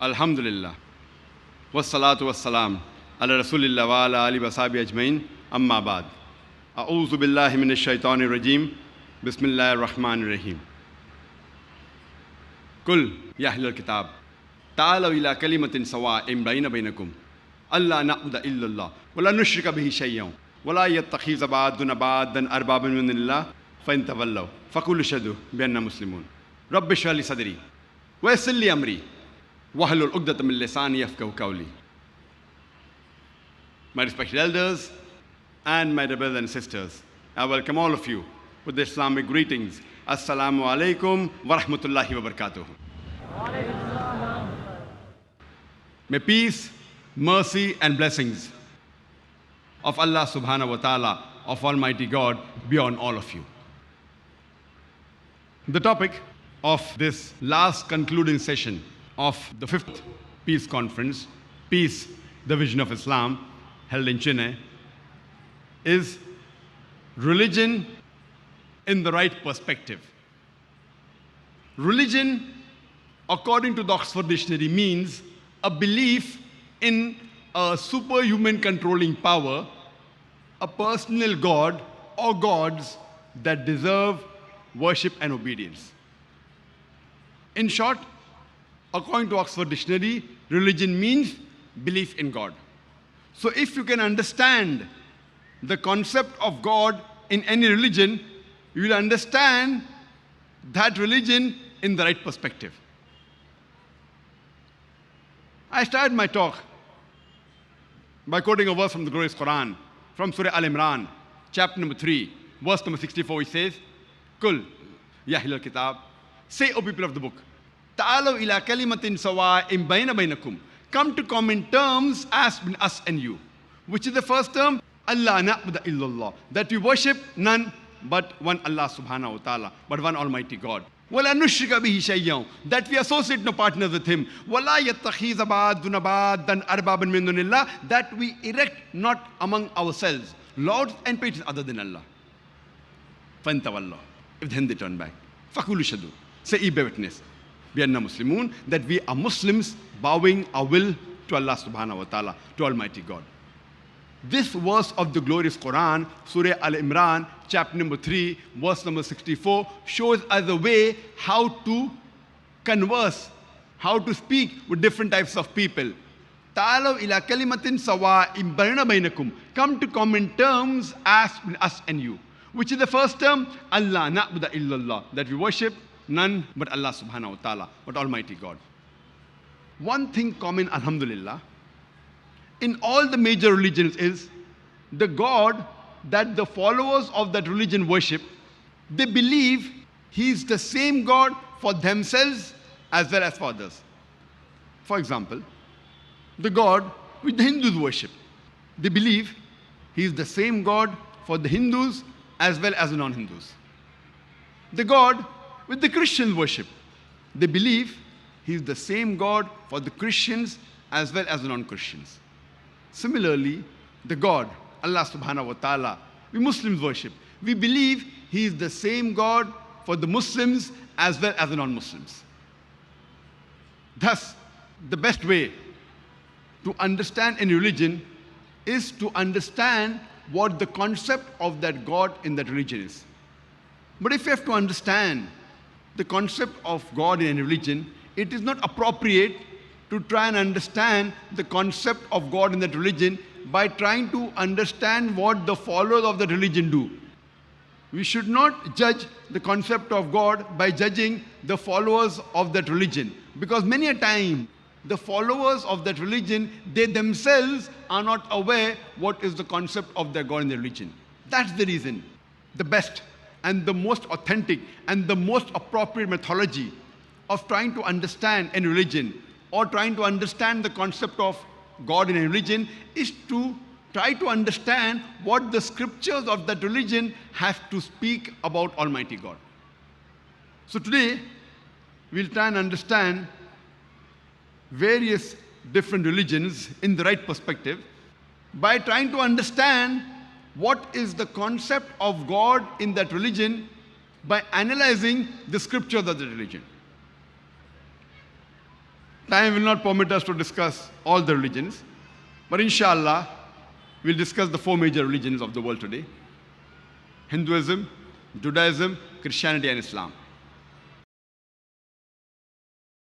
Alhamdulillah. Wassalatu wassalam. Ala Rasulillah wa ala ali wa sahbihi ajmain. Amma ba'd. A'udhu billahi minash shaitanir rajim. Bismillahir rahmanir rahim. Kul ya ahlal kitab. Ta'alaw ila kalimatin sawa'in bayna bainakum. Alla na'budu illa Allah. Wa la nushrika bihi shay'an. Wa la yattakhiza ba'duna ba'dan arbaban min dunillah. Fa in tawallaw faqulu ashhadu bi anna muslimun. Rabbi shrah li sadri wa yassir li amri. Wahlul 'uqdatam min lisani yafqahu qawli. My respected elders and my dear brothers and sisters, I welcome all of you with the Islamic greetings. Assalamu alaikum wa rahmatullahi wa barakatuh. May peace, mercy and blessings of Allah subhanahu wa ta'ala, of Almighty God, be on all of you. The topic of this last concluding session of the 5th Peace Conference, Peace, the Vision of Islam, held in Chennai, is religion in the right perspective. Religion, according to the Oxford Dictionary, means a belief in a superhuman controlling power, a personal God or gods that deserve worship and obedience. In short, according to Oxford Dictionary, religion means belief in God. So if you can understand the concept of God in any religion, you will understand that religion in the right perspective. I started my talk by quoting a verse from the glorious Quran, from Surah Al-Imran, chapter number 3, verse number 64, which says, Kul, ya ahlal kitab, say, O people of the book, ta'alaw ila kalimatin sawa'in bayna bainakum, come to common terms as between us and you. Which is the first term? Allah na'budu illallah, that we worship none but one Allah subhanahu wa ta'ala, but one Almighty God. وَلَا نُشْرِكَ بِهِ شَيْئًا, that we associate no partners with Him. وَلَا يَتَّخِذَ بَعْضُنَا بَعْضًا أَرْبَابًا مِن دُونِ اللَّهِ, that we erect not among ourselves lords and patrons other than Allah. فَإِن تَوَلَّوْا, if then they turn back, فَقُولُوا اشْهَدُوا, say ye bear witness, بِأَنَّا مُسْلِمُونَ, that we are Muslims bowing our will to Allah subhanahu wa ta'ala, to Almighty God. This verse of the glorious Quran, Surah Al-Imran, chapter number 3, verse number 64, shows us a way how to converse, how to speak with different types of people. Ta'alaw ila kalimatin sawa'in bayna bainakum, come to common terms as between us and you. Which is the first term? Allah na'budu illallah, that we worship none but Allah subhanahu wa ta'ala, but Almighty God. One thing common, alhamdulillah, in all the major religions is the God that the followers of that religion worship, they believe He is the same God for themselves as well as for others. For example, the God which the Hindus worship, they believe He is the same God for the Hindus as well as the non-Hindus. The God which the Christians worship, they believe He is the same God for the Christians as well as the non-Christians. Similarly, the God, Allah subhanahu wa ta'ala, we Muslims worship, we believe He is the same God for the Muslims as well as the non-Muslims. Thus, the best way to understand any religion is to understand what the concept of that God in that religion is. But if you have to understand the concept of God in a religion, it is not appropriate to try and understand the concept of God in that religion by trying to understand what the followers of that religion do. We should not judge the concept of God by judging the followers of that religion, because many a time the followers of that religion, they themselves are not aware what is the concept of their God in their religion. That's the reason the best and the most authentic and the most appropriate methodology of trying to understand any religion or trying to understand the concept of God in a religion is to try to understand what the scriptures of that religion have to speak about Almighty God. So today, we'll try and understand various different religions in the right perspective by trying to understand what is the concept of God in that religion by analyzing the scriptures of the religion. Time will not permit us to discuss all the religions, but inshallah, we'll discuss the four major religions of the world today: Hinduism, Judaism, Christianity, and Islam.